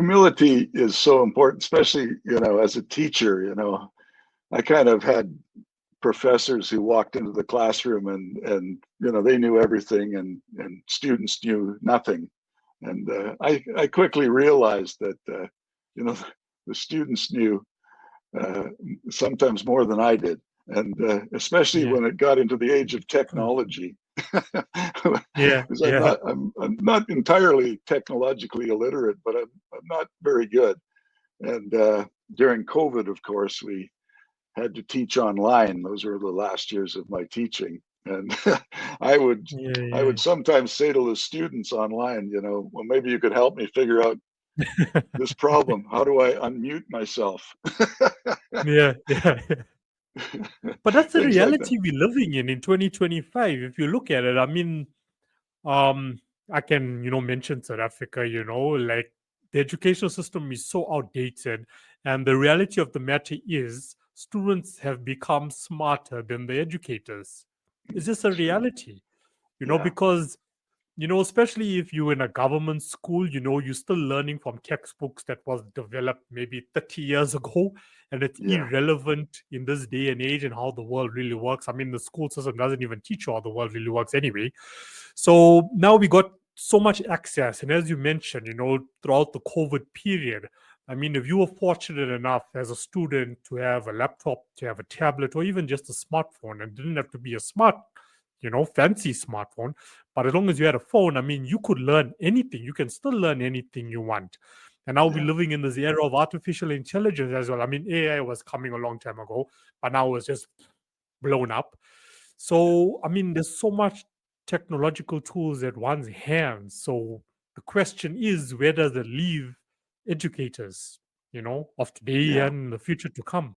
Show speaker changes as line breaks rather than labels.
Humility is so important, especially, as a teacher, I kind of had professors who walked into the classroom and they knew everything and students knew nothing. And I quickly realized that you know the students knew uh, sometimes more than I did, and especially
Yeah.
when it got into the age of
Mm.
technology,
Yeah.
because
Yeah.
I'm not entirely technologically illiterate, but I'm not very good. And during COVID, of course, we had to teach online. Those were the last years of my teaching, and I would
Yeah.
I
Yeah.
would sometimes say to the students online, well, maybe you could help me figure out this problem. How do I unmute myself?
Yeah. Yeah. But that's the
Things like that.
reality we're living in 2025. If you look at it, I mean, um, I can, mention South Africa, like the educational system is so outdated. And the reality of the matter is students have become smarter than the educators. It's just a
True.
reality,
Yeah.
because especially if you're in a government school, you're still learning from textbooks that was developed maybe 30 years ago, and it's
Yeah.
irrelevant in this day and age and how the world really works. I mean, the school system doesn't even teach you how the world really works anyway. So now we got so much access, and as you mentioned, throughout the COVID period, I mean, if you were fortunate enough as a student to have a laptop, to have a tablet, or even just a smartphone, and didn't have to be a smart, fancy smartphone, but as long as you had a phone, I mean, you could learn anything. You can still learn anything you want. And now we're
Yeah.
living in this era of artificial intelligence as well. I mean, AI was coming a long time ago, but now it's just blown up.
Yeah.
So, I mean, there's so much technological tools at one's hands. So the question is, where does it leave educators, of today
Yeah.
and the future to come?